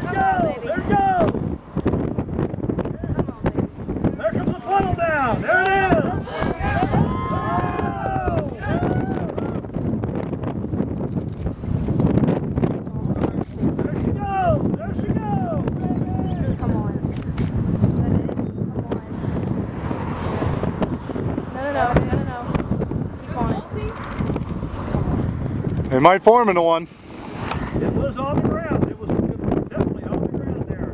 There we go! There we go! There comes the funnel down! There it is! There she goes! There she goes! Come on. No. Keep on it. It might form into one. It was on the ground. It was definitely on the ground there.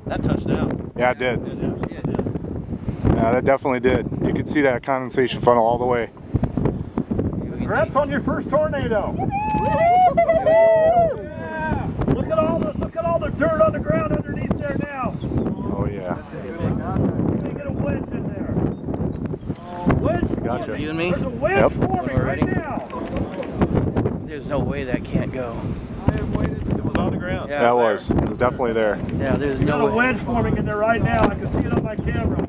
That touched down. Yeah, it did. Yeah, it did. Yeah, that definitely did. You could see that condensation funnel all the way. Congrats on your first tornado. Yeah. Look at all the dirt on the ground underneath there now. Oh yeah. Let me get a wedge in there. Wedge. Gotcha. You and me? There's a wedge Yep. forming right now. There's no way that can't go. It was on the ground. Yeah, it was. It was definitely there. Yeah, there's Got no a way. wedge forming in there right now. I can see it on my camera.